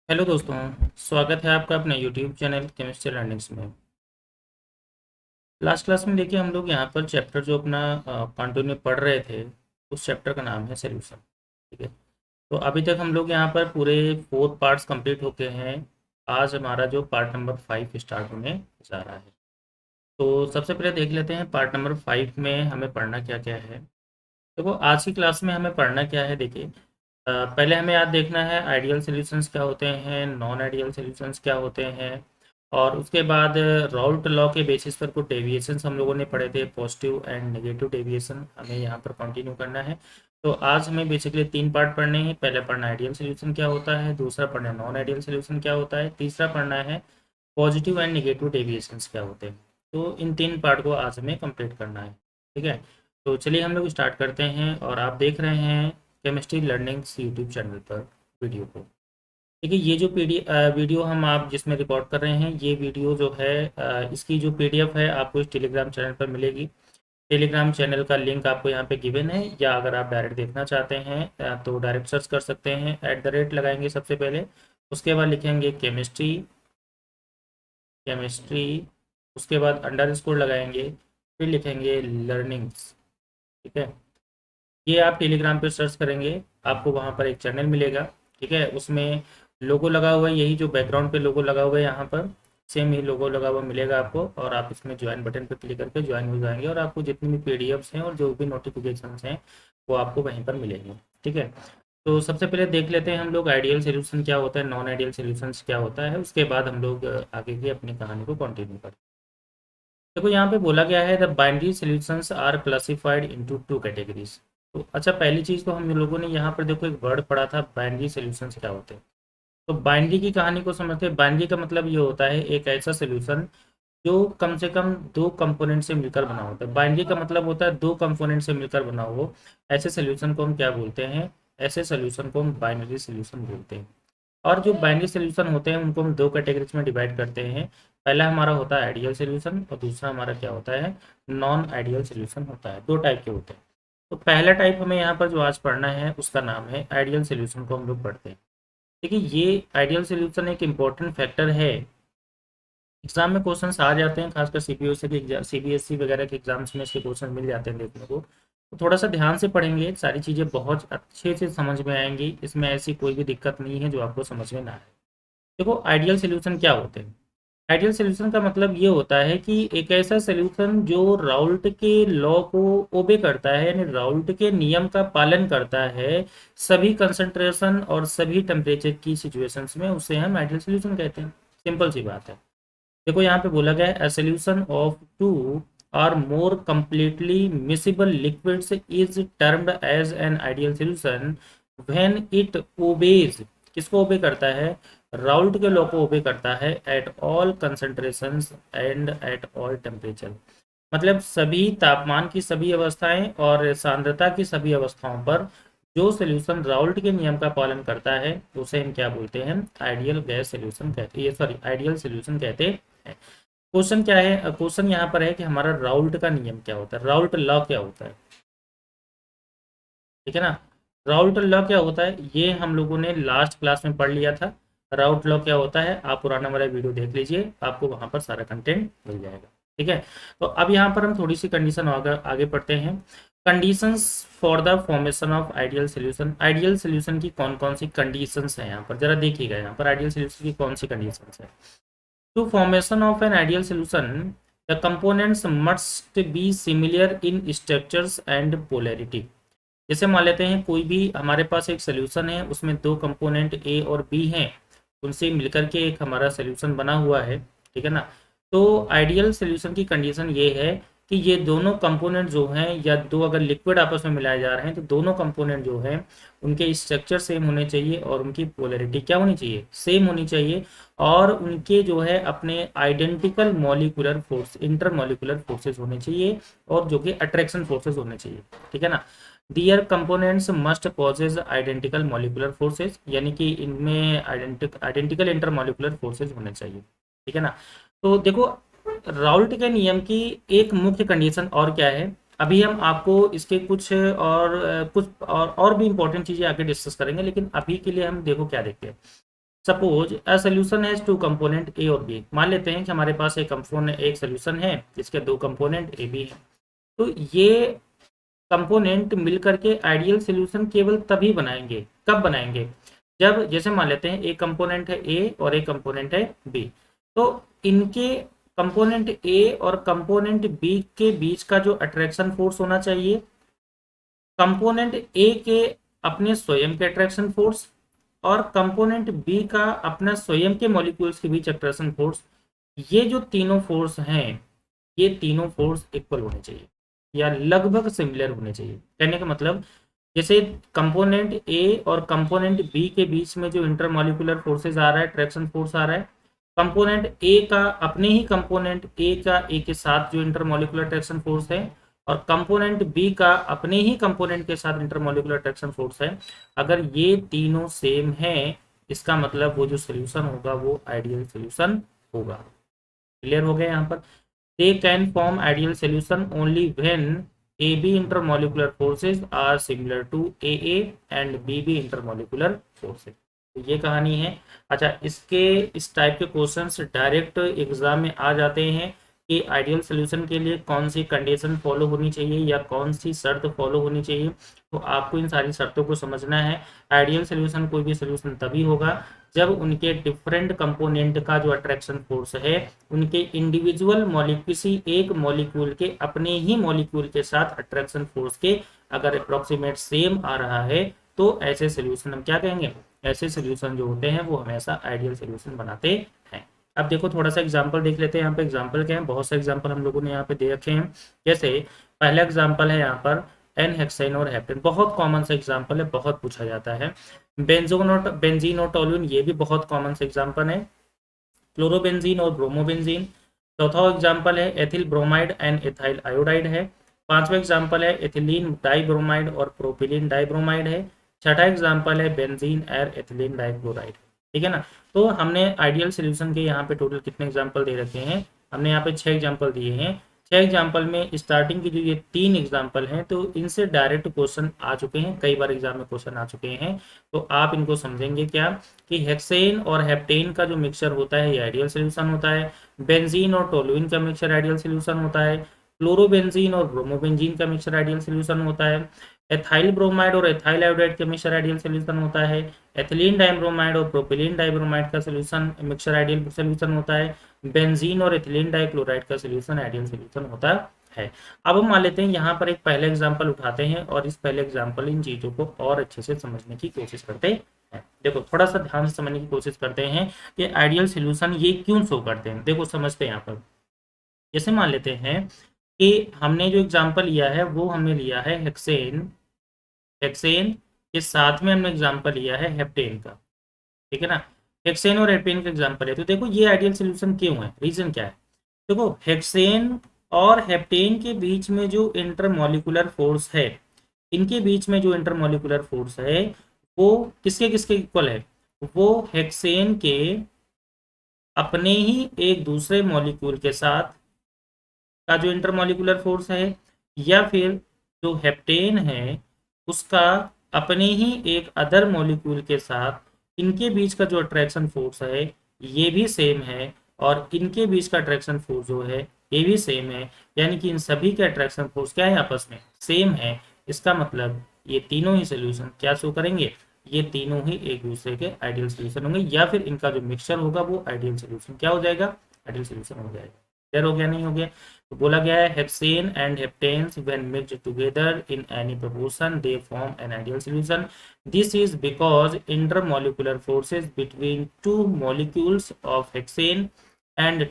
Hello दोस्तों। स्वागत है आपका अपने यूट्यूब चैनल केमिस्ट्री लर्निंग्स में। लास्ट क्लास में देखिए हम लोग यहाँ पर चैप्टर जो अपना कंटिन्यू पढ़ रहे थे, उस चैप्टर का नाम है सॉल्यूशन। ठीक है। तो अभी तक हम लोग यहाँ पर पूरे 4 पार्ट्स कंप्लीट होके हैं। आज हमारा जो पार्ट नंबर 5 स्टार्ट होने जा रहा है। तो सबसे पहले देख लेते हैं पार्ट नंबर 5 में हमें पढ़ना क्या क्या है। देखो आज की क्लास में हमें पढ़ना क्या है। देखिए पहले हमें याद देखना है आइडियल सॉल्यूशंस क्या होते हैं, नॉन आइडियल सॉल्यूशंस क्या होते हैं। और उसके बाद राउल्ट लॉ के बेसिस पर कुछ डेविएशंस हम लोगों ने पढ़े थे, पॉजिटिव एंड नेगेटिव डेविएशन हमें यहाँ पर कंटिन्यू करना है। तो आज हमें बेसिकली 3 पार्ट पढ़ने हैं। पहले पढ़ना आइडियल सॉल्यूशन क्या होता है, दूसरा पढ़ना नॉन आइडियल सॉल्यूशन क्या होता है, तीसरा पढ़ना है पॉजिटिव एंड नेगेटिव डेविएशंस क्या होते हैं। तो इन 3 पार्ट को आज हमें कंप्लीट करना है। ठीक है। तो चलिए हम लोग स्टार्ट करते हैं और आप देख रहे हैं केमिस्ट्री लर्निंग्स यूट्यूब चैनल पर वीडियो को। देखिए ये जो वीडियो हम आप जिसमें रिकॉर्ड कर रहे हैं, ये वीडियो जो है इसकी जो पीडीएफ है आपको इस टेलीग्राम चैनल पर मिलेगी। टेलीग्राम चैनल का लिंक आपको यहाँ पे गिवन है, या अगर आप डायरेक्ट देखना चाहते हैं तो डायरेक्ट सर्च कर सकते हैं। @ लगाएंगे सबसे पहले, उसके बाद लिखेंगे केमिस्ट्री केमिस्ट्री, उसके बाद अंडरस्कोर लगाएंगे, फिर लिखेंगे लर्निंग्स। ठीक है। ये आप टेलीग्राम पे सर्च करेंगे, आपको वहाँ पर एक चैनल मिलेगा। ठीक है। उसमें लोगो लगा हुआ है, यही जो बैकग्राउंड पे लोगो लगा हुआ है यहाँ पर सेम ही लोगो लगा हुआ मिलेगा आपको। और आप इसमें ज्वाइन बटन पर क्लिक करके ज्वाइन हो जाएंगे और आपको जितनी भी पीडीएफ्स हैं और जो भी नोटिफिकेशंस हैं वो आपको वहीं पर मिलेंगे। ठीक है। तो सबसे पहले देख लेते हैं हम लोग आइडियल सोल्यूशन क्या होता है, नॉन आइडियल सोल्यूशंस क्या होता है। उसके बाद हम लोग आगे की अपनी कहानी को कंटिन्यू करें। देखो यहाँ पे बोला गया है the binary solutions are classified into 2 categories. तो अच्छा, पहली चीज़ तो हम लोगों ने यहाँ पर देखो एक वर्ड पढ़ा था, बाइनरी सॉल्यूशंस क्या होते हैं। तो बाइनरी की कहानी को समझते हैं। बाइनरी का मतलब ये होता है एक ऐसा सॉल्यूशन जो कम से कम 2 कंपोनेंट से मिलकर बना होता है। बाइनरी का मतलब होता है 2 कंपोनेंट से मिलकर बना हो। ऐसे सॉल्यूशन को हम क्या बोलते हैं, ऐसे सॉल्यूशन को हम बाइनरी सॉल्यूशन बोलते हैं। और जो बाइनरी सॉल्यूशन होते हैं उनको हम 2 कैटेगरीज में डिवाइड करते हैं। पहला हमारा होता है आइडियल सॉल्यूशन और दूसरा हमारा क्या होता है, नॉन आइडियल सॉल्यूशन होता है। 2 टाइप के होते हैं। तो पहला टाइप हमें यहाँ पर जो आज पढ़ना है उसका नाम है आइडियल सॉल्यूशन को हम लोग पढ़ते हैं। देखिए ये आइडियल सॉल्यूशन एक इम्पॉर्टेंट फैक्टर है। एग्जाम में क्वेश्चन आ जाते हैं, खासकर सीबीएसई के एग्जाम, सीबीएसई वगैरह के एग्जाम्स में इसके क्वेश्चन मिल जाते हैं देखने को। तो थोड़ा सा ध्यान से पढ़ेंगे, सारी चीज़ें बहुत अच्छे से समझ में आएंगी। इसमें ऐसी कोई भी दिक्कत नहीं है जो आपको समझ में ना आए। देखो आइडियल सॉल्यूशन क्या होते हैं। आइडियल सॉल्यूशन का मतलब ये होता है कि एक ऐसा सॉल्यूशन जो राउल्ट के लॉ को ओबे करता है, यानी राउल्ट के नियम का पालन करता है सभी कंसंट्रेशन और सभी टेम्परेचर की सिचुएशंस में, उसे हम आइडियल सॉल्यूशन कहते हैं। सिंपल सी बात है। देखो यहाँ पे बोला गया है a solution of 2 or more completely miscible liquids is termed as an ideal solution when it obeys, किसको ओबे करता है, राउल्ट के लॉ को ओबे करता है at all concentrations and at all temperature. मतलब सभी तापमान की सभी अवस्थाएं और सांद्रता की सभी अवस्थाओं पर जो सॉल्यूशन राउल्ट के नियम का पालन करता है उसे हम क्या बोलते हैं, आइडियल गैस सॉल्यूशन कहते हैं, ये सॉरी आइडियल सॉल्यूशन कहते हैं। क्वेश्चन क्या है, क्वेश्चन यहाँ पर है कि हमारा राउल्ट का नियम क्या होता है, राउल्ट लॉ क्या होता है। ठीक है ना। राउल्ट लॉ क्या होता है ये हम लोगों ने लास्ट क्लास में पढ़ लिया था। राउल्ट लॉ क्या होता है आप पुराना वाला वीडियो देख लीजिए, आपको वहां पर सारा कंटेंट मिल जाएगा। ठीक है। तो अब यहाँ पर हम थोड़ी सी कंडीशन आगे आगे पढ़ते हैं। Conditions for the formation of ideal solution. Ideal solution की कौन कौन सी कंडीशंस हैं यहाँ पर जरा देखिएगा। यहाँ पर आइडियल सोल्यूशन की कौन सी कंडीशंस है। To formation of an ideal solution, the components must be similar in structures and polarity। जैसे मान लेते हैं कोई भी हमारे पास एक सोल्यूशन है, उसमें 2 कंपोनेंट ए और बी हैं, उनसे मिलकर के एक हमारा सोल्यूशन बना हुआ है। ठीक है ना। तो आइडियल सोल्यूशन की कंडीशन ये है कि ये दोनों कंपोनेंट जो हैं, या दो अगर लिक्विड आपस में मिलाए जा रहे हैं तो दोनों कंपोनेंट जो हैं उनके स्ट्रक्चर सेम होने चाहिए और उनकी पोलैरिटी क्या होनी चाहिए, सेम होनी चाहिए। और उनके जो है अपने identical molecular force, inter molecular forces होने चाहिए और जो कि अट्रैक्शन फोर्सेज होने चाहिए। ठीक है ना। Their components must possess identical molecular forces, यानी कि इनमें आइडेंटिकल इंटर मॉलिक्यूलर फोर्सेज होने चाहिए। ठीक है ना। तो देखो राउल्ट के नियम की एक मुख्य कंडीशन और क्या है, अभी हम आपको इसके कुछ और भी इंपॉर्टेंट चीजें आगे डिस्कस करेंगे, लेकिन अभी के लिए हम देखो क्या देखते हैं। Suppose a solution has two component A और बी। मान लेते हैं कि हमारे पास एक सोल्यूशन है जिसके दो कंपोनेंट ए बी है। तो ये कंपोनेंट मिल करके आइडियल सोल्यूशन केवल तभी बनाएंगे, कब बनाएंगे, जब जैसे मान लेते हैं एक कंपोनेंट है ए और एक कंपोनेंट है बी। तो इनके कंपोनेंट ए और कंपोनेंट बी के बीच का जो अट्रैक्शन फोर्स होना चाहिए, कंपोनेंट ए के अपने स्वयं के अट्रैक्शन फोर्स और कंपोनेंट बी का अपना स्वयं के मॉलिक्यूल्स के बीच अट्रैक्शन फोर्स, ये जो तीनों फोर्स हैं, ये तीनों फोर्स इक्वल होने चाहिए या लगभग सिमिलर होने चाहिए। कहने का मतलब जैसे कंपोनेंट ए और कंपोनेंट बी के बीच में जो इंटरमॉलिक्यूलर फोर्सेस आ रहा है, ट्रैक्शन फोर्स आ रहा है, कंपोनेंट ए का अपने ही कंपोनेंट ए का ए के साथ जो इंटरमॉलिक्यूलर ट्रैक्शन फोर्स है और कंपोनेंट बी का अपने ही कंपोनेंट के साथ इंटरमॉलिक्यूलर ट्रैक्शन फोर्स है, अगर ये तीनों सेम है, इसका मतलब वो जो सोल्यूशन होगा वो आइडियल सोल्यूशन होगा। क्लियर हो गया यहाँ पर। They can form ideal solution only when AB intermolecular forces are similar to AA and BB intermolecular forces। तो ये कहानी है। अच्छा, इसके इस टाइप के क्वेश्चंस डायरेक्ट एग्जाम में आ जाते हैं कि आइडियल सोल्यूशन के लिए कौन सी कंडीशन फॉलो होनी चाहिए या कौन सी शर्त फॉलो होनी चाहिए। तो आपको इन सारी शर्तों को समझना है। आइडियल सोल्यूशन कोई भी सोल्यूशन तभी होगा जब उनके डिफरेंट कंपोनेंट का जो अट्रैक्शन फोर्स है उनके इंडिविजुअल किसी एक मॉलिक्यूल के अपने ही मॉलिक्यूल के साथ अट्रैक्शन फोर्स के अगर अप्रोक्सीमेट सेम आ रहा है, तो ऐसे सोल्यूशन हम क्या कहेंगे, ऐसे सोल्यूशन जो होते हैं वो हमेशा आइडियल सोल्यूशन बनाते हैं। अब देखो थोड़ा सा एग्जांपल देख लेते हैं। यहाँ पे एग्जांपल क्या है, बहुत से एग्जांपल हम लोगों ने यहाँ पे दे रखे हैं। जैसे पहला एग्जांपल है यहाँ पर एन हेक्सेन और हेप्टेन, बहुत कॉमन सा एग्जांपल है, बहुत पूछा जाता है। बेंजीन और टोलूइन, ये भी बहुत कॉमन सा एग्जांपल है। क्लोरोबेंजीन और ब्रोमोबेंजीन। चौथा एग्जांपल है ethyl bromide and ethyl iodide है। पांचवा एग्जांपल है एथिलीन डाइब्रोमाइड और प्रोपिलीन डाइब्रोमाइड है। छठा एग्जांपल है बेंजीन और एथिलीन डाइक्लोराइड। ठीक है ना। तो हमने आइडियल सोल्यूशन के यहाँ पे टोटल कितने एग्जांपल दे रखे हैं, हमने यहाँ पे 6 एग्जांपल दिए हैं। 6 एग्जांपल में स्टार्टिंग की जो ये 3 एग्जांपल हैं तो इनसे डायरेक्ट क्वेश्चन आ चुके हैं, कई बार एग्जाम में क्वेश्चन आ चुके हैं। तो आप इनको समझेंगे क्या कि हेक्सेन और हेप्टेन का जो मिक्सचर होता है ये आइडियल सोल्यूशन होता है। बेंजीन और टोलुइन का मिक्सचर आइडियल सोल्यूशन होता है। क्लोरोबेंजीन और ब्रोमोबेंजीन का मिक्सचर आइडियल सोल्यूशन होता है। एथाइल ब्रोमाइड और एथाइल आयोडाइड का मिक्सचर आइडियल सोल्यूशन होता है। एथिलीन डाइब्रोमाइड और प्रोपिलीन डाइब्रोमाइड का सोल्यूशन मिक्सचर आइडियल सोल्यूशन होता है। बेंजीन और एथिलीन डाइक्लोराइड का सोल्यूशन आइडियल सोल्यूशन होता है। अब हम मान लेते हैं यहाँ पर एक पहले एग्जाम्पल उठाते हैं और इस पहले एग्जाम्पल इन चीजों को और अच्छे से समझने की कोशिश करते हैं। देखो थोड़ा सा ध्यान से समझने की कोशिश करते हैं कि आइडियल सोल्यूशन ये क्यों शो करते हैं। देखो समझते हैं यहाँ पर। जैसे मान लेते हैं कि हमने जो एग्जाम्पल लिया है वो हमने लिया है हेक्सेन, हेक्सेन के साथ में हमने एग्जाम्पल लिया है हेप्टेन का। ठीक है ना। हेक्सेन और हेप्टेन का एग्जाम्पल है। तो देखो ये आइडियल सोल्यूशन क्यों है, रीजन क्या है। देखो हेक्सेन और हेप्टेन के बीच में जो इंटरमॉलिक्यूलर फोर्स है, इनके बीच में जो इंटरमॉलिक्यूलर फोर्स है वो किसके किसके इक्वल है, वो हेक्सेन के अपने ही एक दूसरे मॉलिक्यूल के साथ का जो इंटरमॉलिक्यूलर फोर्स है, या फिर जो हेप्टेन है उसका अपने ही एक अदर मॉलिक्यूल के साथ, इनके बीच का जो अट्रैक्शन फोर्स है ये भी सेम है और इनके बीच का अट्रैक्शन फोर्स जो है ये भी सेम है। यानी कि इन सभी के अट्रैक्शन फोर्स क्या है, आपस में सेम है। इसका मतलब ये तीनों ही सोल्यूशन क्या शो करेंगे, ये तीनों ही एक दूसरे के आइडियल सोल्यूशन होंगे, या फिर इनका जो मिक्सचर होगा वो आइडियल सोल्यूशन क्या हो जाएगा, आइडियल सोल्यूशन हो जाएगा। क्लियर हो गया, नहीं हो गया। तो बोला गया है hexane and heptanes when mixed together in any proportion they form an ideal solution. This is because intermolecular forces between two molecules of hexane and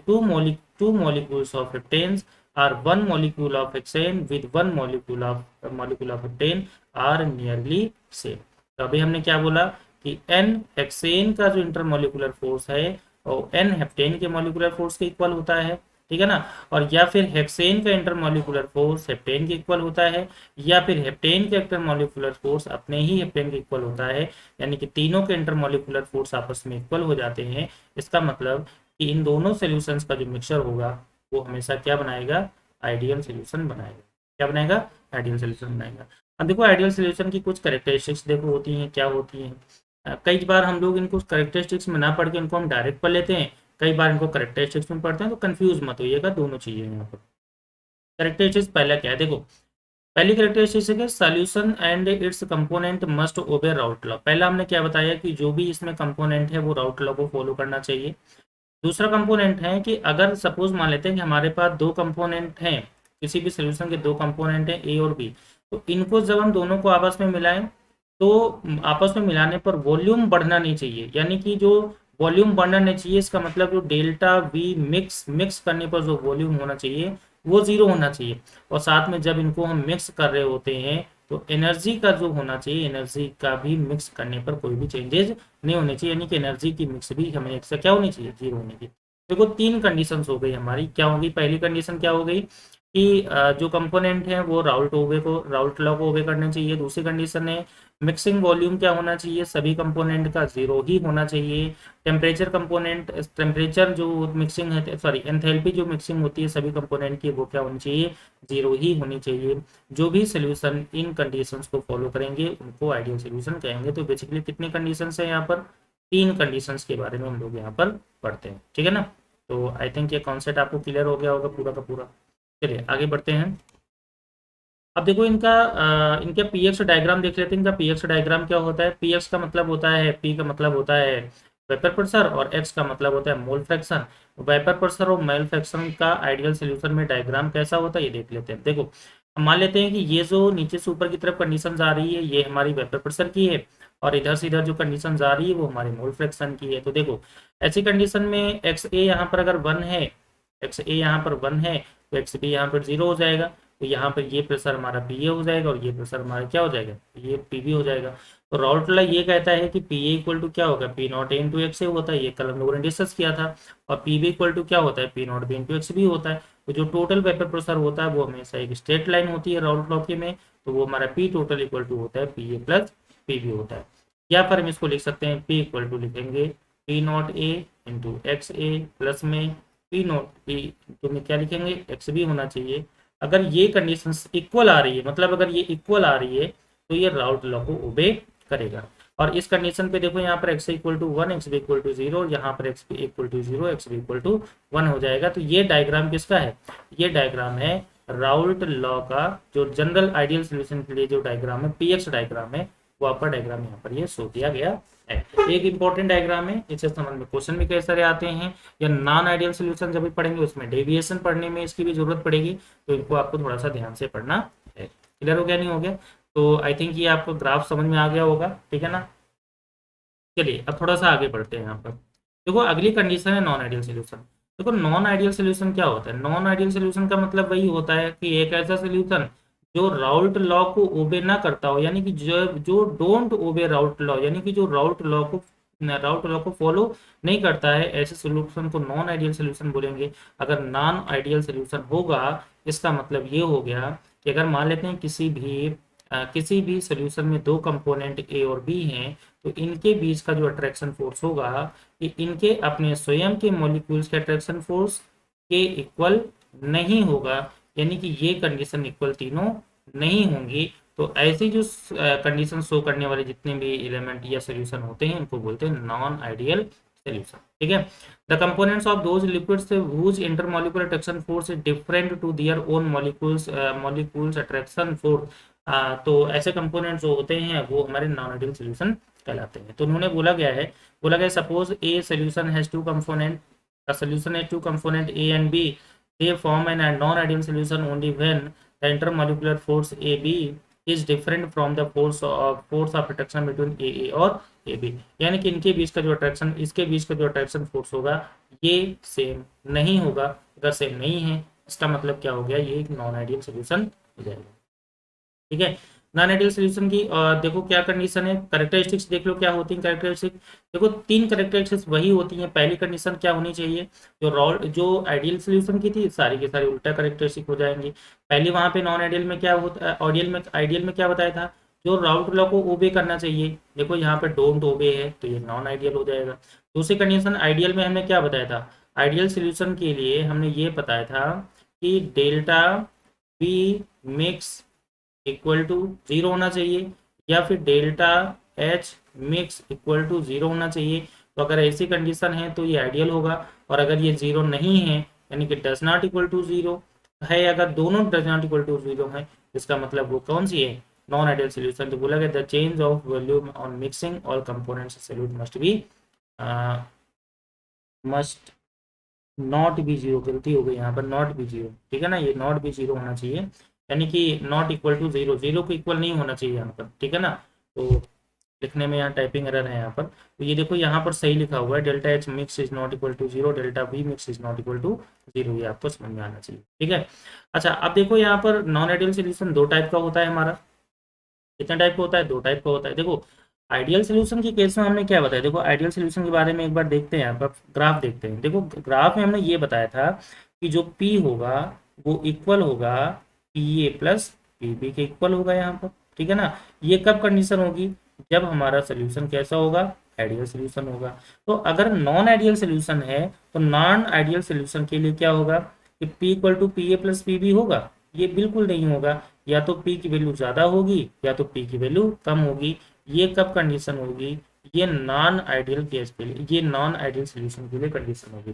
two molecules of heptanes are one molecule of hexane with one molecule of heptane are nearly same। तो अभी हमने क्या बोला कि n hexane का जो intermolecular force है और n हेप्टेन के मॉलिक्यूलर फोर्स के इक्वल होता है। ठीक है ना। और या फिर हेक्सेन का इंटरमॉलिक्यूलर फोर्स हेप्टेन के इक्वल होता है, या फिर हेप्टेन के इंटरमॉलिक्यूलर फोर्स अपने ही हेप्टेन के इक्वल होता है। यानी कि तीनों के इंटरमॉलिक्यूलर फोर्स आपस में इक्वल हो जाते हैं। इसका मतलब कि इन दोनों सॉल्यूशंस का जो मिक्सचर होगा वो हमेशा क्या बनाएगा, आइडियल सॉल्यूशन बनाएगा। क्या बनाएगा, आइडियल सॉल्यूशन बनाएगा। अब देखो आइडियल सॉल्यूशन की कुछ कैरेक्टरिस्टिक्स देखो होती हैं, क्या होती हैं। कई बार हम लोग इनको करेक्टरिस्टिक्स में ना पढ़ के इनको हम डायरेक्ट पढ़ लेते हैं, कई बार इनको करेक्टरिस्टिक्स में पढ़ते हैं, तो कंफ्यूज मत होइएगा, दोनों चीज़ें यहाँ पर। करेक्टरिस्टिक्स पहला क्या है, देखो पहली करेक्टरिस्टिक है solution and it's component must ओबे राउट लॉ। पहला हमने क्या बताया कि जो भी इसमें कंपोनेंट है वो राउट लॉ को फॉलो करना चाहिए। दूसरा कंपोनेंट है कि अगर सपोज मान लेते हैं कि हमारे पास दो कंपोनेंट हैं, किसी भी सोल्यूशन के दो कंपोनेंट हैं ए और बी, तो इनको जब हम दोनों को आपस में मिलाएं तो आपस में मिलाने पर वॉल्यूम बढ़ना नहीं चाहिए, यानी कि जो वॉल्यूम बढ़ना नहीं चाहिए इसका मतलब जो डेल्टा वी मिक्स मिक्स करने पर जो वॉल्यूम होना चाहिए वो जीरो होना चाहिए। और साथ में जब इनको हम मिक्स कर रहे होते हैं तो एनर्जी का जो होना चाहिए, एनर्जी का भी मिक्स करने पर कोई भी चेंजेस नहीं होने चाहिए, यानी कि एनर्जी की मिक्स भी हमें एक से क्या होनी चाहिए, जीरो होनी चाहिए। देखो तीन कंडीशंस हो गई हमारी, क्या होगी, पहली कंडीशन क्या हो गई कि जो कंपोनेंट है वो राउल्ट लॉ को ओबे करने चाहिए। दूसरी कंडीशन है मिक्सिंग वॉल्यूम क्या होना चाहिए, सभी कंपोनेंट का जीरो ही होना चाहिए। टेम्परेचर कंपोनेंट, टेम्परेचर जो मिक्सिंग है, सॉरी एंथैल्पी जो मिक्सिंग होती है सभी कंपोनेंट की, वो क्या होनी चाहिए, जीरो ही होनी चाहिए। जो भी सोल्यूशन इन कंडीशंस को फॉलो करेंगे उनको आइडियल सोल्यूशन कहेंगे। तो बेसिकली कितनी कंडीशंस है यहाँ पर, तीन कंडीशंस के बारे में हम लोग यहाँ पर पढ़ते हैं, ठीक है ना। तो आई थिंक ये कॉन्सेप्ट आपको क्लियर हो गया होगा पूरा का पूरा। चलिए आगे बढ़ते हैं। अब देखो इनका पीएक्स डायग्राम देख लेते हैं। इनका पीएक्स डायग्राम क्या होता है, पीएक्स का मतलब होता है, पी का मतलब होता है वेपर प्रेशर और एक्स का मतलब होता है मोल फ्रैक्शन। वेपर प्रेशर और मोल फ्रैक्शन का आइडियल सोल्यूशन में डायग्राम कैसा होता है ये देख लेते हैं। देखो मान लेते हैं कि ये जो नीचे से ऊपर की तरफ कंडीशन आ रही है ये हमारी वेपर प्रेशर की है, और इधर से इधर जो कंडीशन आ रही है वो हमारी मोल फ्रैक्शन की है। तो देखो ऐसी कंडीशन में एक्स ए यहाँ पर अगर 1 है, एक्स ए यहाँ पर 1 है तो एक्स बी यहाँ पर 0 हो जाएगा। तो यहाँ पर ये प्रेशर हमारा पी ए हो जाएगा और ये प्रेशर हमारा क्या हो जाएगा, ये पी बी हो जाएगा। तो राउल्ट लॉ ये कहता है कि पी ए इक्वल टू क्या होगा, P naught A into X A होता है, ये कल हम लोगों ने डिस्कस किया था। और पी बी इक्वल टू क्या होता है, P naught B into X B होता है। तो जो टोटल वेपर प्रेशर होता है वो हमेशा एक स्ट्रेट लाइन होती है राउल्ट लॉ के में, तो वो हमारा पी टोटल इक्वल टू होता है P A plus P B होता है। या फिर हम इसको लिख सकते हैं पी इक्वल टू लिखेंगे P naught A into X A plus में पी नॉट पी इंटू में क्या लिखेंगे, एक्स बी होना चाहिए। अगर ये कंडीशन इक्वल आ रही है, मतलब अगर ये इक्वल आ रही है तो ये राउल्ट लॉ को ओबे करेगा। और इस कंडीशन पे देखो यहाँ पर X equal to 1 X B equal to 0, यहाँ पर X B equal to 0 X B equal to 1 हो जाएगा। तो ये डायग्राम किसका है, ये डायग्राम है राउल्ट लॉ का, जो जनरल आइडियल सोल्यूशन के लिए जो डायग्राम है पीएक्स डायग्राम है, वो आपका डायग्राम यहाँ पर ये शो किया गया है। एक इंपॉर्टेंट डायग्राम है, इसे समझ में क्वेश्चन भी कई सारे आते हैं, या नॉन आइडियल सोल्यूशन जब भी पढ़ेंगे उसमें डेविएशन पढ़ने में इसकी भी जरूरत पड़ेगी, तो इनको आपको थोड़ा सा ध्यान से पढ़ना है। क्लियर हो गया, नहीं हो गया? तो आई थिंक ये आपको ग्राफ समझ में आ गया होगा, ठीक है ना। चलिए अब थोड़ा सा आगे बढ़ते हैं। यहाँ पर देखो अगली कंडीशन है नॉन आइडियल सोल्यूशन। देखो नॉन आइडियल सोल्यूशन क्या होता है, नॉन आइडियल सोल्यूशन का मतलब वही होता है कि एक ऐसा सोल्यूशन जो राउल्ट लॉ को ओबे ना करता हो, यानी कि जो जो डोंट ओबे राउल्ट लॉ, यानी कि जो राउल्ट लॉ को फॉलो नहीं करता है, ऐसे सोल्यूशन को नॉन आइडियल सोल्यूशन बोलेंगे। अगर नॉन आइडियल सोल्यूशन होगा इसका मतलब ये हो गया कि अगर मान लेते हैं किसी भी सोल्यूशन में दो कंपोनेंट ए और बी हैं, तो इनके बीच का जो अट्रैक्शन फोर्स होगा कि इनके अपने स्वयं के मॉलिक्यूल्स के अट्रैक्शन फोर्स के इक्वल नहीं होगा, यानी कि ये कंडीशन इक्वल तीनों नहीं होंगी। तो ऐसी जो कंडीशन शो करने वाले जितने भी एलिमेंट या सोल्यूशन होते हैं उनको बोलते हैं नॉन आइडियल सोल्यूशन, ठीक है। The components of those liquids whose intermolecular attraction force is different to their own molecules attraction force, तो ऐसे कंपोनेंट्स जो होते हैं वो हमारे नॉन आइडियल सोल्यूशन कहलाते हैं। तो उन्होंने बोला गया suppose a solution has two component, a solution has two component A and B, they form an non-ideal solution only when the intermolecular force AB is different from the force of attraction between AA और AB, यानी कि इसके बीच का जो attraction force होगा ये same नहीं होगा। अगर सेम नहीं है इसका मतलब क्या हो गया, ये एक नॉन आइडियल सोल्यूशन हो जाएगा, ठीक है। नॉन आइडियल सोल्यूशन की देखो क्या कंडीशन है, कैरेक्टरिस्टिक्स देख लो क्या होती है कैरेक्टरिस्टिक। देखो तीन कैरेक्टरिस्टिक्स वही होती हैं। पहली कंडीशन क्या होनी चाहिए, जो आइडियल सोल्यूशन की थी सारी की सारी उल्टा कैरेक्टरिस्टिक हो जाएंगी। पहली वहां पे नॉन आइडियल में क्या होता है, आइडियल में क्या बताया था, जो राउट लॉ को ओबे करना चाहिए, देखो यहाँ पे डोंट ओबे है तो ये नॉन आइडियल हो जाएगा। दूसरी कंडीशन आइडियल में हमने क्या बताया था, आइडियल सोल्यूशन के लिए हमने ये बताया था कि delta B mix equal to 0 होना चाहिए, या फिर delta H mix equal to 0 होना चाहिए। तो अगर ऐसी कंडीशन है तो ये आइडियल होगा, और अगर ये 0 नहीं है यानी कि डज नॉट इक्वल टू 0 है, अगर दोनों डज नॉट इक्वल टू 0 है, इसका मतलब वो कौन सी है, नॉन आइडियल सोल्यूशन। तो बोला गया the change of volume on mixing all components solute must not be zero, गलती हो गई यहाँ पर, नॉट बी जीरो, ठीक है ना, ये नॉट बी जीरो होना चाहिए, यानी कि not equal to zero, zero को इक्वल नहीं होना चाहिए यहाँ पर, ठीक है ना। तो लिखने में यहाँ टाइपिंग एरर है यहाँ पर, तो ये देखो यहाँ पर सही लिखा हुआ है, delta H mix is not equal to zero, delta B mix is not equal to zero, ये आपको समझ में आना चाहिए, ठीक है। अच्छा अब देखो यहाँ पर नॉन आइडियल सोल्यूशन दो टाइप का होता है हमारा, कितने टाइप का होता है, दो टाइप का होता है। देखो आइडियल सोल्यूशन के केस में हमने क्या बताया, देखो आइडियल सोल्यूशन के बारे में एक बार देखते हैं, यहाँ पर ग्राफ देखते हैं। देखो ग्राफ में हमने ये बताया था कि जो P होगा वो इक्वल होगा PA प्लस PB के इक्वल होगा यहाँ पर, ठीक है ना। ये कब कंडीशन होगी, जब हमारा सोल्यूशन कैसा होगा, आइडियल सोल्यूशन होगा। तो अगर नॉन आइडियल सोल्यूशन है तो नॉन आइडियल सोल्यूशन के लिए क्या होगा कि P equal to PA plus PB होगा, ये बिल्कुल नहीं होगा, या तो P की वैल्यू ज़्यादा होगी या तो P की वैल्यू कम होगी। ये कब कंडीशन होगी, ये नॉन आइडियल केस के लिए, ये नॉन आइडियल सोल्यूशन के लिए कंडीशन होगी,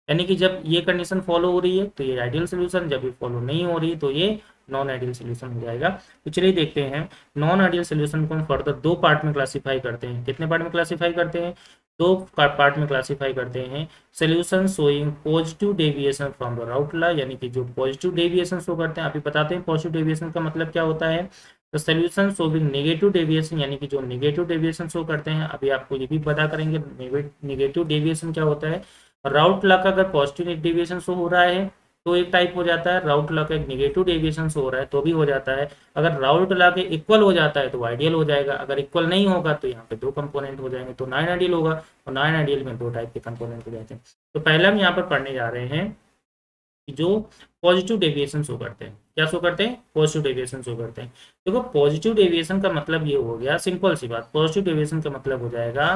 यानी कि जब ये कंडीशन फॉलो हो रही है तो ये आइडियल सोल्यूशन, जब ये फॉलो नहीं हो रही तो ये नॉन आइडियल सोल्यूशन हो जाएगा। तो चलिए देखते हैं नॉन आइडियल सोल्यूशन को हम फर्दर दो पार्ट में क्लासीफाई करते हैं। कितने पार्ट में क्लासीफाई करते हैं, दो पार्ट में क्लासीफाई करते हैं। Solution showing positive deviation from the route law, यानी कि जो पॉजिटिव डेविएशन शो करते हैं, अभी बताते हैं पॉजिटिव डेविएशन का मतलब क्या होता है। तो सोल्यूशन शोइंग नेगेटिव डेविएशन, यानी कि जो नेगेटिव डेविएशन शो करते हैं, अभी आपको ये भी पता करेंगे नेगेटिव डेविएशन क्या होता है। राउट लॉ का अगर पॉजिटिव डेविएशन शो हो रहा है तो एक टाइप हो जाता है, राउट लॉ का एक नेगेटिव डेविएशन शो हो रहा है तो भी हो जाता है। अगर राउट लॉ के इक्वल हो जाता है तो आइडियल हो जाएगा, अगर इक्वल नहीं होगा तो यहाँ पे दो कंपोनेंट हो जाएंगे तो नॉन आइडियल होगा, और नॉन आइडियल में दो टाइप के कंपोनेंट हो जाते हैं। तो पहले हम यहाँ पर पढ़ने जा रहे हैं कि जो पॉजिटिव डेविएशन शो करते हैं, क्या शो करते हैं, पॉजिटिव डेविएशन शो करते हैं। देखो पॉजिटिव डेविएशन का मतलब ये हो गया, सिंपल सी बात, पॉजिटिव डेविएशन का मतलब हो जाएगा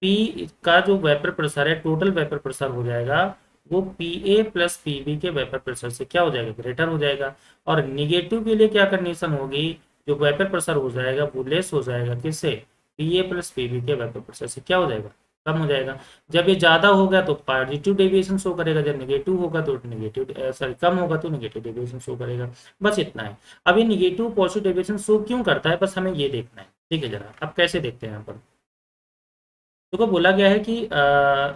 पी का जो वेपर प्रेशर है, टोटल वेपर प्रेशर हो जाएगा वो PA प्लस PB के वेपर प्रेशर से क्या हो जाएगा, ग्रेटर हो जाएगा। और निगेटिव के लिए क्या कंडीशन होगी, जो वेपर प्रेशर हो जाएगा वो लेस हो जाएगा, किससे, PA प्लस PB के वेपर प्रेशर से क्या हो जाएगा, कम हो जाएगा। जब ये ज्यादा होगा तो पॉजिटिव डेविएशन शो करेगा, जब नेगेटिव होगा तो नेगेटिव सॉरी कम होगा तो नेगेटिव डेविएशन शो करेगा। बस इतना है। अब ये नेगेटिव पॉजिटिव डेविएशन शो क्यों करता है, बस हमें ये देखना है, ठीक है। जरा अब कैसे देखते हैं यहाँ पर, देखो बोला गया है कि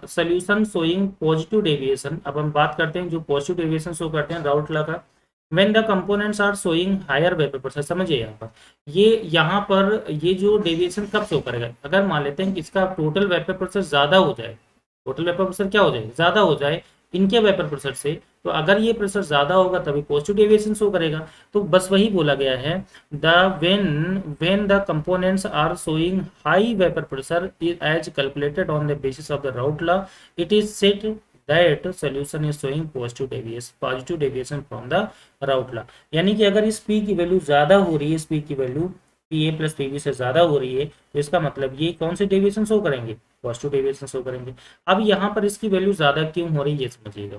सोल्यूशन शोइंग पॉजिटिव डेविएशन, अब हम बात करते हैं जो पॉजिटिव डेविएशन शो करते हैं राउट लॉ का। When the components are showing higher vapour pressure, समझिए यहाँ पर, यहाँ पर ये जो डेविएशन कब शो करेगा, अगर मान लेते हैं कि इसका टोटल वेपर प्रेशर ज्यादा हो जाए, टोटल वेपर प्रेशर क्या हो जाए, ज्यादा हो जाए इनके वेपर प्रेशर से, तो अगर ये प्रेशर ज्यादा होगा तभी पॉजिटिव डेविएशन शो करेगा। तो बस वही बोला गया है, the when the components are showing high vapor pressure as calculated on the basis of the Raoult law, it is said that solution is showing positive deviation from the Raoult law। यानी कि अगर इस P की value ज्यादा हो रही है, इस P की वैल्यू PA प्लस PB से ज्यादा हो रही है, तो इसका मतलब ये कौन से डेविएशन शो करेंगे, पॉजिटिव डेविएशन शो करेंगे। अब यहाँ पर इसकी वैल्यू ज्यादा क्यों हो रही है ये समझिएगा,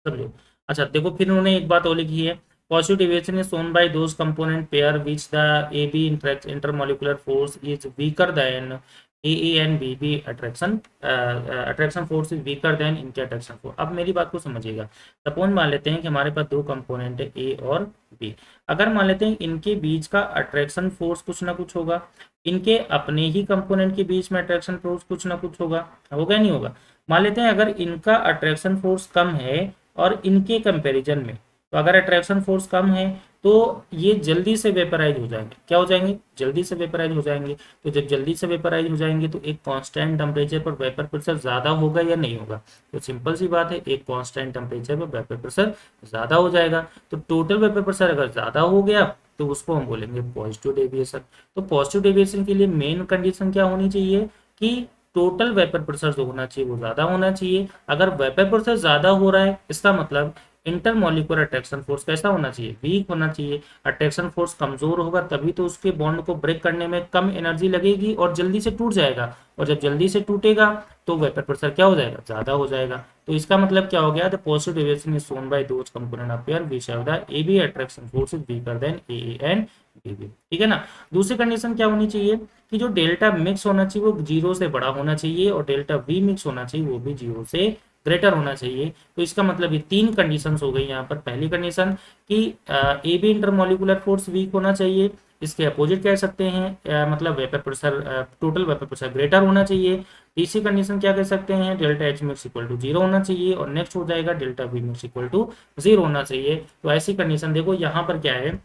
समझो। अच्छा देखो फिर उन्होंने एक बात और लिखी है, positive deviation is shown by those component pair which the AB intermolecular force is weaker than AA and BB attraction force is weaker than इनके attraction force। अब मेरी बात को समझिएगा, सपोज मान लेते हैं कि हमारे पास दो कंपोनेंट है A और B, अगर मान लेते हैं इनके बीच का अट्रैक्शन फोर्स कुछ ना कुछ होगा, इनके अपने ही कंपोनेंट के बीच में अट्रैक्शन फोर्स कुछ ना कुछ होगा नहीं होगा। मान लेते हैं अगर इनका अट्रैक्शन फोर्स कम है और इनके कंपैरिजन में, तो अगर अट्रैक्शन फोर्स कम है तो ये जल्दी से वेपराइज हो जाएंगे, क्या हो जाएंगे, जल्दी से वेपराइज हो जाएंगे। तो जब जल्दी से वेपराइज हो जाएंगे तो एक कांस्टेंट टेम्परेचर पर वेपर प्रेशर ज्यादा होगा या नहीं होगा, तो सिंपल सी बात है, एक कांस्टेंट टेम्परेचर पर वेपर प्रेशर ज्यादा हो जाएगा। तो टोटल वेपर प्रेशर अगर ज्यादा हो गया तो उसको हम बोलेंगे पॉजिटिव डेविएशन। तो पॉजिटिव डेविएशन के लिए मेन कंडीशन क्या होनी चाहिए कि टोटल वेपर प्रेशर जो होना चाहिए वो ज्यादा होना चाहिए। अगर वेपर प्रेशर ज्यादा हो रहा है इसका मतलब इंटरमॉलिक्यूलर अट्रैक्शन फोर्स कैसा होना चाहिए, वीक होना चाहिए। अट्रैक्शन फोर्स कमजोर होगा तभी तो उसके बॉन्ड को ब्रेक करने में कम एनर्जी लगेगी और जल्दी से टूट जाएगा, और जब जल्दी से टूटेगा तो वेपर प्रेशर क्या हो जाएगा, ज्यादा हो जाएगा। तो इसका मतलब क्या हो गया, the positive deviation is shown by those component of pair which have the AB attraction force is weaker then AA and PV, ठीक है ना। दूसरी कंडीशन क्या होनी चाहिए कि जो डेल्टा मिक्स होना चाहिए वो 0 से बड़ा होना चाहिए और डेल्टा वी मिक्स होना चाहिए वो भी 0 से ग्रेटर होना चाहिए। तो इसका मतलब ये 3 कंडीशंस हो गई यहाँ पर। पहली कंडीशन कि A B intermolecular force weak होना चाहिए, इसके अपोजिट कह सकते हैं मतलब vapour pressure total vapour pressure greater होना चाहिए। तीसरी कंडीशन क्या कह सकते हैं, delta H mix equal to 0 होना चाहिए और नेक्स्ट हो जाएगा delta V mix equal to 0 होना चाहिए। तो ऐसी कंडीशन देखो यहाँ पर क्या है,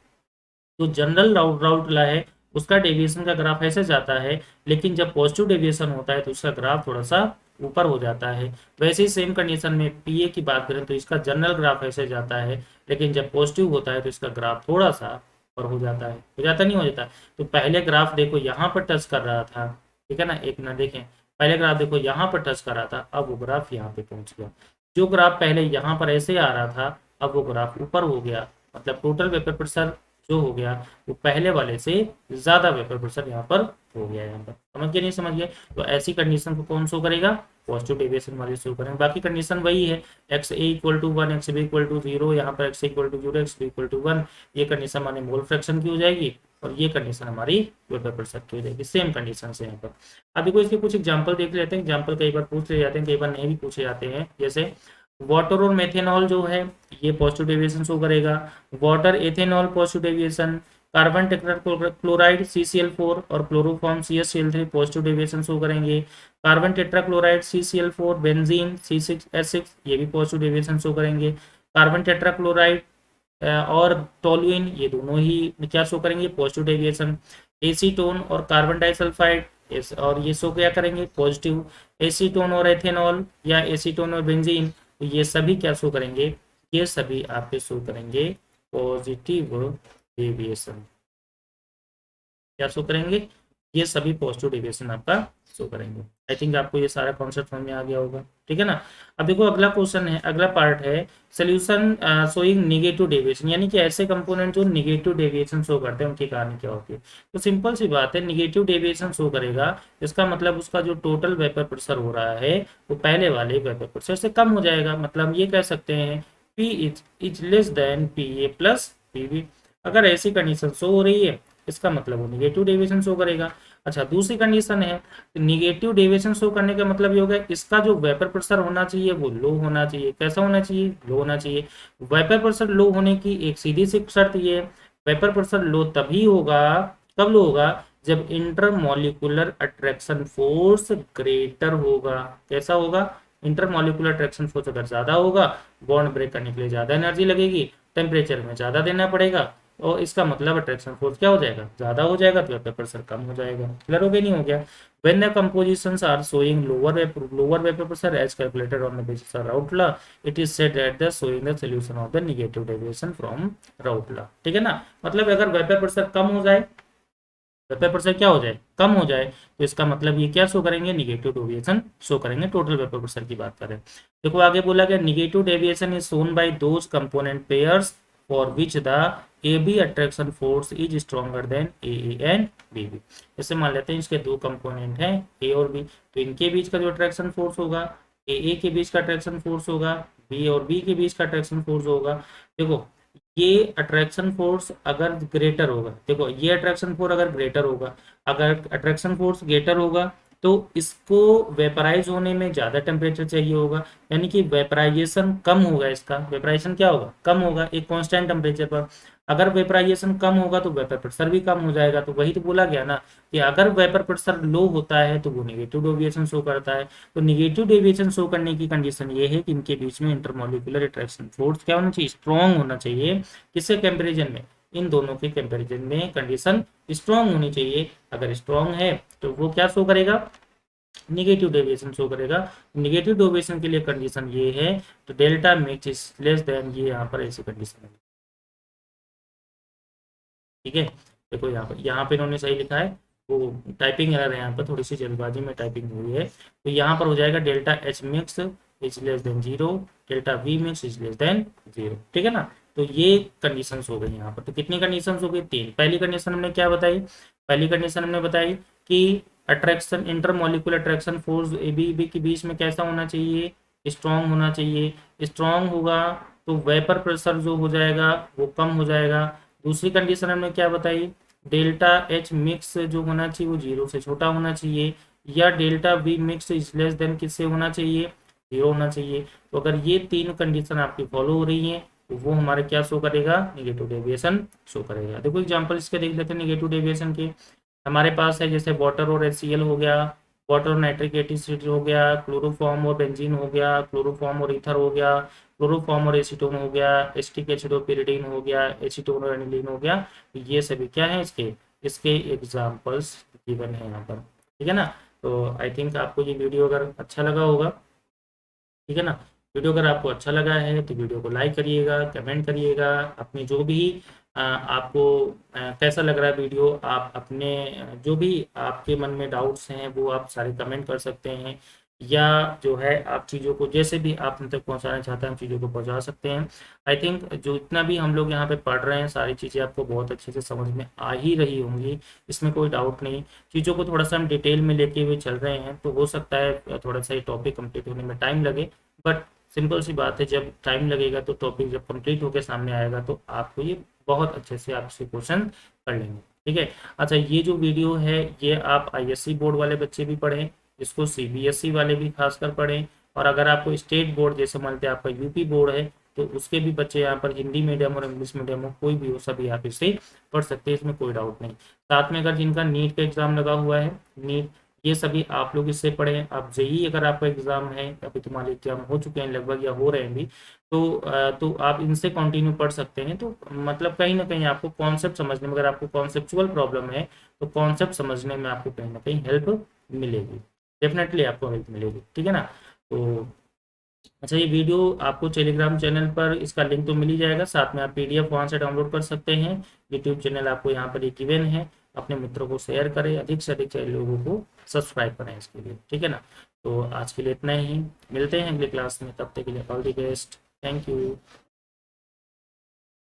जो जनरल राउट ला है उसका डेविएशन का ग्राफ ऐसे जाता है, लेकिन जब पॉजिटिव डेविएशन होता है तो उसका ग्राफ थोड़ा सा ऊपर हो जाता है। वैसे ही सेम कंडीशन में पीए की बात करें तो इसका जनरल ग्राफ ऐसे जाता है, लेकिन जब पॉजिटिव होता है तो इसका ग्राफ थोड़ा सा ऊपर हो जाता है। हो जाता नहीं हो जाता। तो पहले ग्राफ देखो यहाँ पर टच कर रहा था, ठीक है ना, एक ना देखें, पहले ग्राफ देखो यहाँ पर टच कर रहा था, अब वो ग्राफ यहाँ पे पहुंच गया। जो ग्राफ पहले यहाँ पर ऐसे आ रहा था अब वो ग्राफ ऊपर हो गया, मतलब टोटल वेपर प्रेशर जो हो गया वो पहले वाले से ज्यादा वेपर प्रेशर यहाँ पर हो गया। यहाँ पर समझ गए नहीं समझ गए। तो ऐसी कंडीशन को कौन शो करेगा, पॉजिटिव डेविएशन वाले शो करेंगे। बाकी कंडीशन वही है, X A equal to 1 X B equal to 0, यहाँ पर X equal to 0 X B equal to 1, ये कंडीशन हमारी मोल फ्रैक्शन की हो जाएगी और ये कंडीशन हमारी वेपर प्रेशर की हो जाएगी। सेम कंडीशन है यहाँ पर। अब देखो इसके कुछ एग्जाम्पल देख लेते हैं। एग्जाम्पल कई बार पूछ ले जाते हैं, कई बार नहीं भी पूछे जाते हैं। जैसे वाटर और मेथेनॉल जो है ये पॉजिटिव डेविएशन शो करेगा, water ethanol positive deviation, carbon tetrachloride CCl4 और chloroform CaCl3 positive deviation show करेंगे, carbon tetrachloride CCl4 benzene C6H6 ये भी पॉजिटिव डेविएशन शो करेंगे, कार्बन टेट्राक्लोराइड और टोलुइन ये दोनों ही क्या शो करेंगे, पॉजिटिव डेविएशन, एसीटोन और कार्बन डाइसल्फाइड और ये शो क्या करेंगे, पॉजिटिव, एसीटोन और एथेनॉल या एसीटोन और बेंजीन तो ये सभी क्या शो करेंगे, ये सभी आपके शो करेंगे पॉजिटिव डेविएशन। क्या शो करेंगे, ये सभी पॉजिटिव डेविएशन आपका शो करेंगे। आई थिंक आपको ये सारा कॉन्सेप्ट समझ में आ गया होगा, ठीक है ना। अब देखो अगला क्वेश्चन है, अगला पार्ट है सोल्यूशन शोइंग निगेटिव डेविएशन, यानी कि ऐसे कंपोनेंट जो निगेटिव डेविएशन शो करते हैं उनकी कहानी क्या होती है। तो सिंपल सी बात है, निगेटिव डेविएशन शो करेगा इसका मतलब उसका जो टोटल वेपर प्रेशर हो रहा है वो पहले वाले वेपर प्रेशर से कम हो जाएगा। मतलब ये कह सकते हैं P is less than P A plus PV. अगर ऐसी कंडीशन शो हो रही है इसका मतलब वो निगेटिव डेविएशन शो करेगा। अच्छा दूसरी कंडीशन है, निगेटिव डेविएशन शो करने का मतलब ये होगा इसका जो वेपर प्रेशर होना चाहिए वो लो होना चाहिए। कैसा होना चाहिए, लो होना चाहिए। वेपर प्रेशर लो होने की एक सीधी सी शर्त ये, वेपर प्रेशर लो तभी होगा, कब लो होगा, जब इंटरमॉलिक्यूलर अट्रैक्शन फोर्स ग्रेटर होगा। कैसा होगा, इंटरमॉलिक्यूलर अट्रैक्शन फोर्स अगर ज्यादा होगा, बॉन्ड ब्रेक करने के लिए ज्यादा एनर्जी लगेगी, टेम्परेचर में ज्यादा देना पड़ेगा और इसका मतलब अट्रैक्शन फोर्स क्या हो जाएगा, ज्यादा हो जाएगा, तो वेपर प्रेशर कम हो जाएगा। क्लियर हो गया नहीं हो गया। when the compositions are showing lower vapor pressure as calculated on the basis of Raoult law, it is said that the showing the solution of the negative deviation from Raoult law। ठीक है ना, मतलब अगर vapour pressure कम हो जाए, vapour pressure क्या हो जाए, कम हो जाए, तो इसका मतलब ये क्या शो करेंगे, निगेटिव डेविएशन शो करेंगे। टोटल वेपर प्रेशर की बात करें, देखो आगे बोला गया negative deviation is shown by those component pairs for which the A B attraction force is stronger than A and B B. जैसे मान लेते हैं इसके दो कंपोनेंट हैं ए और बी, तो इनके बीच का जो अट्रैक्शन फोर्स होगा, ए के बीच का अट्रैक्शन फोर्स होगा, बी और बी के बीच का अट्रैक्शन फोर्स होगा। देखो ये अट्रैक्शन फोर्स अगर ग्रेटर होगा, देखो ये अट्रैक्शन फोर्स अगर ग्रेटर होगा, अगर अट्रैक्शन फोर्स ग्रेटर होगा तो इसको वेपराइज होने में ज़्यादा टेम्परेचर चाहिए होगा, यानी कि वेपराइजेशन कम होगा, इसका वेपराइजेशन क्या होगा, कम होगा एक कांस्टेंट टेम्परेचर पर। अगर वेपराइजेशन कम होगा तो वेपर प्रेशर भी कम हो जाएगा। तो वही तो बोला गया ना कि अगर वेपर प्रेशर लो होता है तो वो निगेटिव डेविएशन शो करता है। तो निगेटिव डेविएशन शो करने की कंडीशन ये है कि इनके बीच में इंटरमॉलिक्यूलर अट्रैक्शन फोर्स क्या होना चाहिए, स्ट्रॉन्ग होना चाहिए। किसके कंपेरिजन में, इन दोनों के कंपेरिजन में कंडीशन स्ट्रॉन्ग होनी चाहिए। अगर स्ट्रॉन्ग है तो वो क्या शो करेगा, निगेटिव डेविएशन शो करेगा। निगेटिव डेविएशन के लिए कंडीशन ये है, तो delta mix is less than, ये यहाँ पर ऐसी कंडीशन है। ठीक है, देखो यहाँ पे इन्होंने सही लिखा है, वो टाइपिंग एरर है यहाँ पर, थोड़ी सी जल्दबाजी में टाइपिंग हुई है। तो यहाँ पर हो जाएगा delta H mix is less than 0, delta V mix is less than 0। ठीक है ना, तो ये कंडीशंस हो गई यहाँ पर। तो कितनी कंडीशंस हो गई, 3। पहली कंडीशन हमने क्या बताई, पहली कंडीशन हमने बताई कि attraction intermolecular attraction force A B के बीच में कैसा होना चाहिए, स्ट्रॉन्ग होना चाहिए। स्ट्रॉन्ग होगा तो वेपर प्रेशर जो हो जाएगा वो कम हो जाएगा। दूसरी कंडीशन हमने क्या बताई डेल्टा एच मिक्स जो होना चाहिए वो 0 से छोटा होना चाहिए, या delta V mix is less than किससे होना चाहिए, 0 होना चाहिए। तो अगर ये तीन कंडीशन आपकी फॉलो हो रही हैं तो वो हमारे क्या शो करेगा, निगेटिव डेविएशन शो करेगा। देखो एग्जांपल इसके देख लेते हैं निगेटिव डेविएशन के। हमारे पास है जैसे वाटर और HCl हो गया, वाटर और नाइट्रिक एसिड हो गया, क्लोरोफॉर्म और बेंजीन हो गया, क्लोरोफॉर्म और ईथर हो गया, क्लोरोफॉर्म और एसीटोन हो गया, एसिटिक एसिड और पिरिडीन हो गया, एसीटोन और एनिलीन हो गया। ये सभी क्या है इसके इसके एग्जाम्पल्स गिवन है यहाँ पर, ठीक है ना। तो आई थिंक आपको ये वीडियो अगर अच्छा लगा होगा, ठीक है ना। वीडियो अगर आपको अच्छा लगा है तो वीडियो को लाइक करिएगा, कमेंट करिएगा, अपनी जो भी आपको कैसा लग रहा है वीडियो, आप अपने जो भी आपके मन में डाउट्स हैं वो आप सारे कमेंट कर सकते हैं, या जो है आप चीज़ों को जैसे भी आप हम तक पहुंचाना चाहते हैं हम चीज़ों को पहुंचा सकते हैं। आई थिंक जो इतना भी हम लोग यहाँ पे पढ़ रहे हैं सारी चीज़ें आपको बहुत अच्छे से समझ में आ ही रही होंगी, इसमें कोई डाउट नहीं। चीज़ों को थोड़ा सा हम डिटेल में लेके हुए चल रहे हैं तो हो सकता है थोड़ा सा ये टॉपिक कंप्लीट होने में टाइम लगे, बट सिंपल सी बात है जब टाइम लगेगा तो टॉपिक जब कंप्लीट होकर सामने आएगा तो आपको ये बहुत अच्छे से आपसे क्वेश्चन कर लेंगे, ठीक है। अच्छा ये जो वीडियो है ये आप ISC बोर्ड वाले बच्चे भी पढ़ें, इसको CBSE वाले भी खासकर पढ़ें, और अगर आपको स्टेट बोर्ड जैसे मान लेते हैं आपका UP बोर्ड है तो उसके भी बच्चे यहाँ पर हिंदी मीडियम और इंग्लिश मीडियम हो कोई भी हो सभी आप इसे पढ़ सकते हैं, इसमें कोई डाउट नहीं। साथ में अगर जिनका नीट का एग्जाम लगा हुआ है, नीट, ये सभी आप लोग इससे पढ़ें। आप जेई अगर आपका एग्जाम है, अभी तुम्हारे एग्जाम हो चुके हैं लगभग या हो रहे हैं भी, तो आप इनसे कंटिन्यू पढ़ सकते हैं। तो मतलब कहीं ना कहीं आपको कॉन्सेप्ट समझने में, अगर आपको कॉन्सेप्चुअल प्रॉब्लम है तो कॉन्सेप्ट समझने में आपको कहीं ना कहीं हेल्प मिलेगी, डेफिनेटली आपको हेल्प मिलेगी, ठीक है ना। तो अच्छा ये वीडियो आपको टेलीग्राम चैनल पर इसका लिंक तो मिल ही जाएगा, साथ में आप PDF वहाँ से डाउनलोड कर सकते हैं। यूट्यूब चैनल आपको यहाँ पर एक गिवन है, अपने मित्रों को शेयर करें, अधिक से अधिक लोगों को सब्सक्राइब करें इसके लिए, ठीक है ना। तो आज के लिए इतना ही, मिलते हैं अगले क्लास में, तब तक के लिए all the best, thank you.